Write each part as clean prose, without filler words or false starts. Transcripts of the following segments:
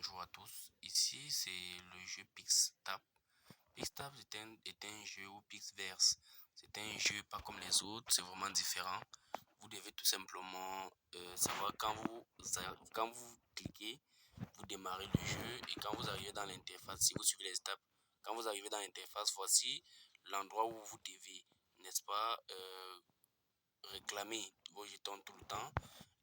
bonjour à tous. Ici, c'est le jeu Pixtap. Pixtap est un jeu ou Pixverse. C'est un jeu pas comme les autres, c'est vraiment différent. Vous devez tout simplement savoir quand vous cliquez, vous démarrez le jeu et quand vous arrivez dans l'interface, si vous suivez les étapes, quand vous arrivez dans l'interface, voici l'endroit où vous devez, n'est-ce pas, réclamer vos jetons tout le temps.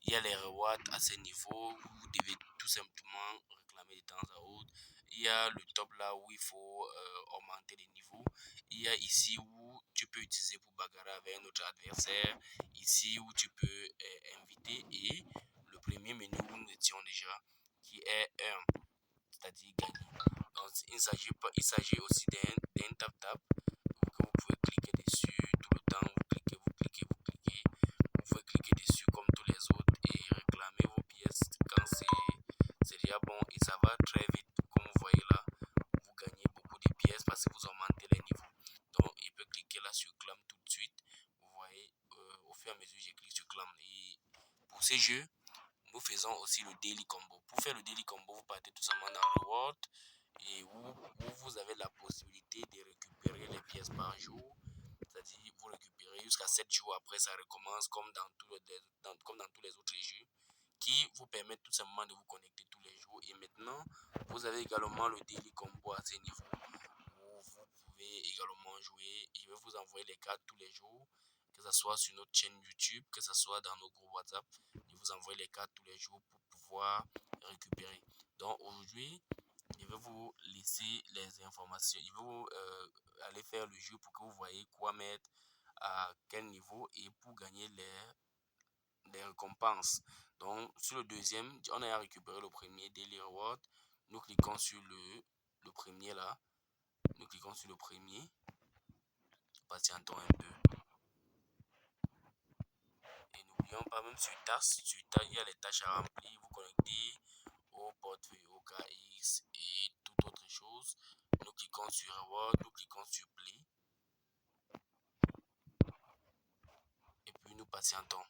Il y a les rewards à ce niveau, vous devez tout simplement réclamer de temps à autre. Il y a le top là où il faut augmenter les niveaux. Il y a ici où tu peux utiliser pour bagarrer avec un autre adversaire. Ici où tu peux inviter. Et le premier menu où nous étions déjà, qui est earn, c'est-à-dire gagner. Donc il s'agit aussi d'un tap-tap que vous pouvez cliquer dessus tout le temps. Vous cliquez, vous cliquez, vous cliquez. Vous pouvez cliquer dessus comme tous les autres et réclamer vos pièces quand c'est déjà bon et ça va très vite. Comme vous voyez là, vous gagnez beaucoup de pièces parce que vous augmentez les niveaux. Donc, il peut cliquer là sur Clam tout de suite. Vous voyez, au fur et à mesure, je clique sur Clam. Et pour ces jeux, nous faisons aussi le Daily Combo. Pour faire le Daily Combo, vous partez tout simplement dans Reward et où vous avez la possibilité de récupérer les pièces par jour. C'est-à-dire, vous récupérez jusqu'à 7 jours après, ça recommence comme comme dans tous les autres jeux qui vous permettent tout simplement de vous connecter tous les jours. Et maintenant, vous avez également le Daily Combo à ce niveau où vous pouvez également jouer. Je vais vous envoyer les cartes tous les jours, que ce soit sur notre chaîne YouTube, que ce soit dans nos groupes WhatsApp. Je vous envoie les cartes tous les jours pour pouvoir récupérer. Donc aujourd'hui, je vais vous laisser les informations. Je vais vous aller faire le jeu pour que vous voyez quoi mettre à quel niveau et pour gagner les récompenses. Donc sur le deuxième, on a récupéré le premier Daily Reward. Nous cliquons sur le premier là. Nous cliquons sur le premier. Patientons un peu. Et n'oublions pas, même sur tâches, il y a les tâches à remplir. Vous connectez au portefeuille OKX et toute autre chose. Nous cliquons sur Reward, nous cliquons sur Play. Et puis nous patientons.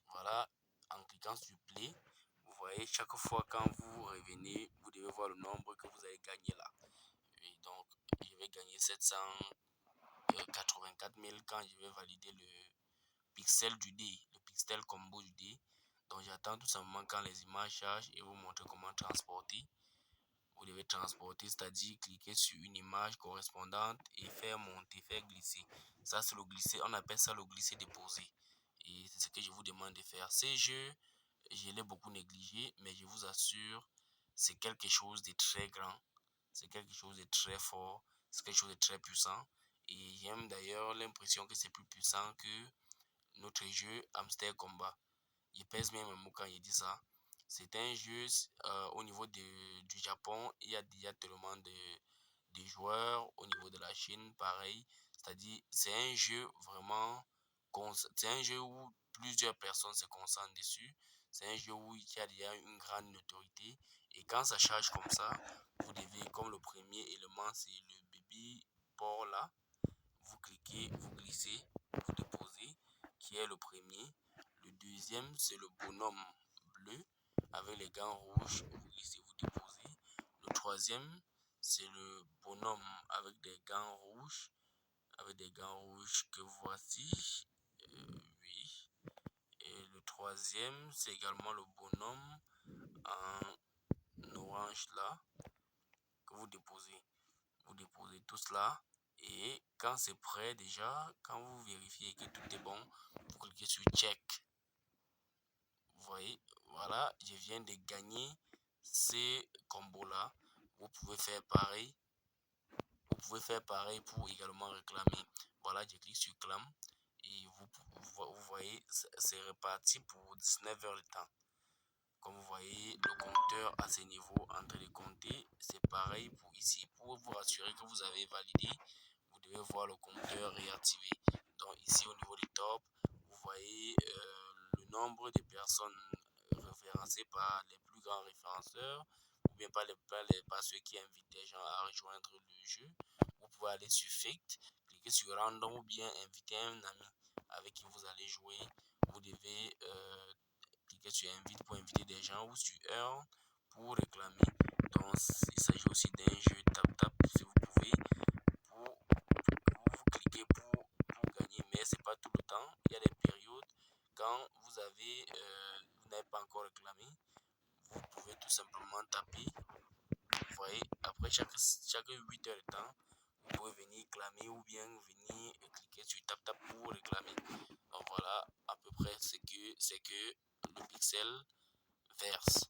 Voilà, en cliquant sur Play, vous voyez chaque fois quand vous revenez, vous devez voir le nombre que vous avez gagné là. Et donc, je vais gagner 784 000 quand je vais valider le pixel du dé, le pixel combo du dé. Donc, j'attends tout simplement quand les images chargent et vous montrer comment transporter. Vous devez transporter, c'est-à-dire cliquer sur une image correspondante et faire monter, faire glisser. Ça, c'est le glisser. On appelle ça le glisser déposé. Et c'est ce que je vous demande de faire. Ces jeux, je l'ai beaucoup négligé, mais je vous assure, c'est quelque chose de très grand. C'est quelque chose de très fort. C'est quelque chose de très puissant. Et j'aime d'ailleurs l'impression que c'est plus puissant que notre jeu Hamster Combat. Je pèse bien mes mots quand je dis ça. C'est un jeu au niveau du Japon. Il y a tellement de joueurs. Au niveau de la Chine, pareil. C'est-à-dire, c'est un jeu vraiment. C'est un jeu où plusieurs personnes se concentrent dessus. C'est un jeu où il y a déjà une grande notoriété. Et quand ça charge comme ça, vous devez, comme le premier élément, c'est le baby port là. Vous cliquez, vous glissez, vous déposez, qui est le premier. Le deuxième, c'est le bonhomme bleu avec les gants rouges. Vous glissez, vous déposez. Le troisième, c'est le bonhomme avec des gants rouges. Avec des gants rouges que voici. Oui. Et le troisième, c'est également le bonhomme en orange là que vous déposez. Vous déposez tout cela. Et quand c'est prêt déjà, quand vous vérifiez que tout est bon, vous cliquez sur check. Vous voyez, voilà, je viens de gagner ces combos-là. Vous pouvez faire pareil. Vous pouvez faire pareil pour également réclamer. Voilà, je clique sur clam et vous voyez, c'est reparti pour 19 heures de temps. Comme vous voyez, le compteur à ce niveau en train de compter. C'est pareil pour ici. Pour vous rassurer que vous avez validé, vous devez voir le compteur réactivé. Donc ici au niveau du top, vous voyez le nombre de personnes référencées par les plus grands référenceurs ou bien par ceux qui invitent des gens à rejoindre le jeu. Vous pouvez aller sur Fate, cliquer sur Random ou bien inviter un ami avec qui vous allez jouer. Vous devez cliquer sur Invite pour inviter des gens ou sur Earn pour réclamer. Donc il s'agit aussi d'un jeu tap-tap si vous pouvez. Vous cliquez pour gagner, mais c'est pas tout le temps. Il y a des périodes quand vous n'avez pas encore réclamé, vous pouvez tout simplement taper. Vous voyez, après chaque 8 heures de temps, vous pouvez venir clamer ou bien venir cliquer sur tap tap pour réclamer. Donc voilà à peu près ce que le pixel verse.